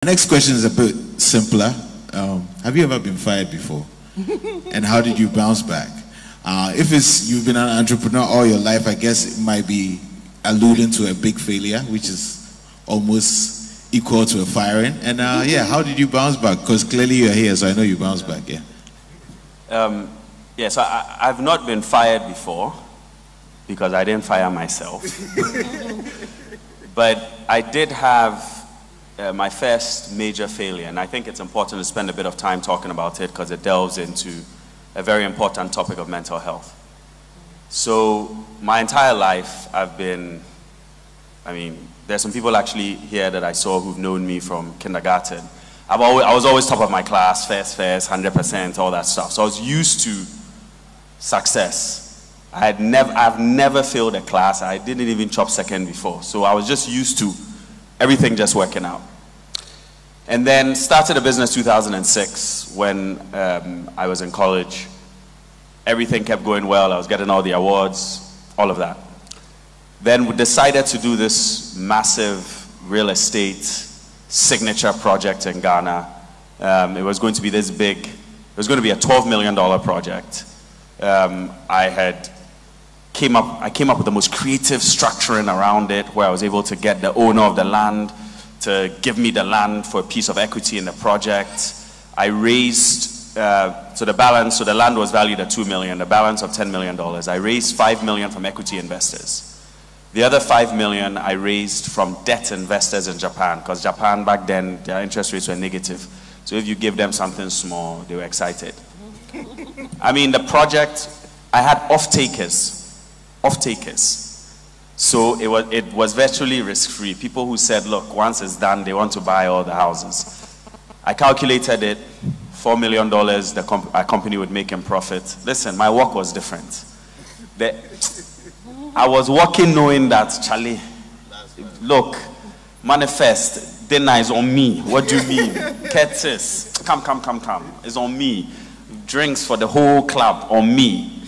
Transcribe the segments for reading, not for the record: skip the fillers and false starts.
The next question is a bit simpler. Have you ever been fired before? And how did you bounce back? If you've been an entrepreneur all your life, I guess it might be alluding to a big failure, which is almost equal to a firing. And yeah, how did you bounce back? Because clearly you're here, so I know you bounced back, yeah. Yes, I've not been fired before because I didn't fire myself. But I did have my first major failure, and I think it's important to spend a bit of time talking about it because it delves into a very important topic of mental health. So my entire life I've been, there's some people actually here that I saw who've known me from kindergarten. I was always top of my class, first, 100%, all that stuff. So I was used to success. I've never failed a class. I didn't even chop second before. So I was just used to everything just working out. And then started a business 2006 when I was in college. Everything kept going well. I was getting all the awards, all of that. Then we decided to do this massive real estate signature project in Ghana. It was going to be this big. It was going to be a $12 million project. I came up with the most creative structuring around it, where I was able to get the owner of the land to give me the land for a piece of equity in the project. I raised, so the land was valued at $2 million, the balance of $10 million. I raised $5 million from equity investors. The other $5 million I raised from debt investors in Japan, because Japan back then, their interest rates were negative. So if you give them something small, they were excited. The project, I had off-takers. So it was virtually risk-free. People who said, look, once it's done, they want to buy all the houses. I calculated it, $4 million our company would make in profit. Listen, my work was different. I was working knowing that, Charlie, look, manifest, dinner is on me. What do you mean? Curtis, come. It's on me. Drinks for the whole club, on me.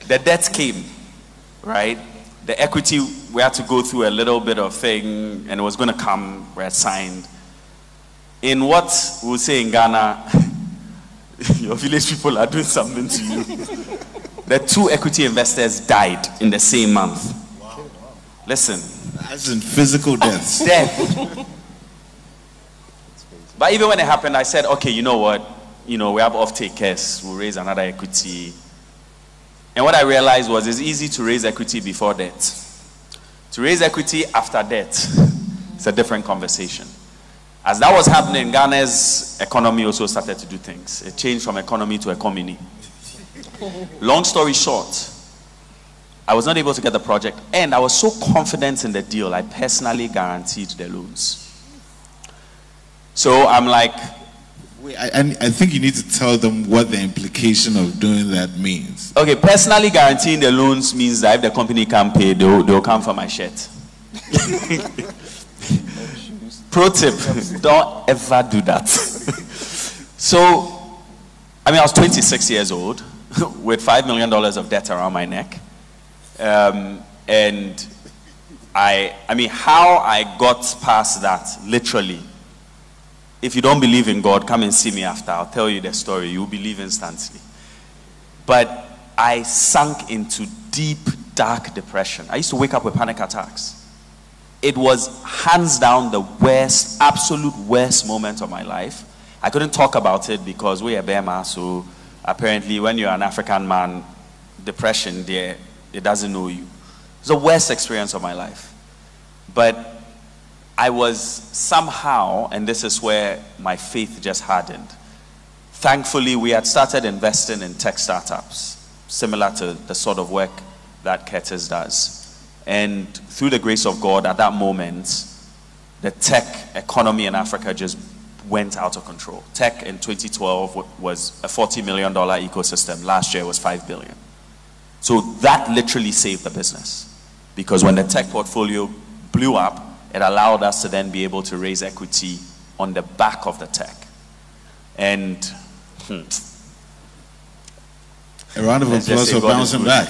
The debt came, right? The equity, we had to go through a little bit of thing, and it was going to come, we had signed. In what we'll say in Ghana, your village people are doing something to you. The two equity investors died in the same month. Wow. Listen. As in physical deaths. Death. But even when it happened, I said, okay, you know what? We have off-takers, we'll raise another equity. And what I realized was it's easy to raise equity before debt. To raise equity after debt, it's a different conversation. As that was happening, Ghana's economy also started to do things. It changed from economy to economy. Long story short, I was not able to get the project, and I was so confident in the deal, I personally guaranteed the loans. So I'm like, I think you need to tell them what the implication of doing that means. Okay, personally guaranteeing the loans means that if the company can't pay, they'll come for my shirt. Pro tip, don't ever do that. So, I was 26 years old with $5 million of debt around my neck. And how I got past that, literally, if you don't believe in God, come and see me after. I'll tell you the story. You'll believe instantly. But I sank into deep, dark depression. I used to wake up with panic attacks. It was hands down the worst, absolute worst moment of my life. I couldn't talk about it because we are Burma, so apparently when you're an African man, depression there, it doesn't know you. It's the worst experience of my life. But I was somehow, and this is where my faith just hardened. Thankfully, we had started investing in tech startups, similar to the sort of work that Curtis does. And through the grace of God, at that moment, the tech economy in Africa just went out of control. Tech in 2012 was a $40 million ecosystem. Last year was $5 billion. So that literally saved the business. Because when the tech portfolio blew up, it allowed us to then be able to raise equity on the back of the tech. And a round of applause for bouncing back.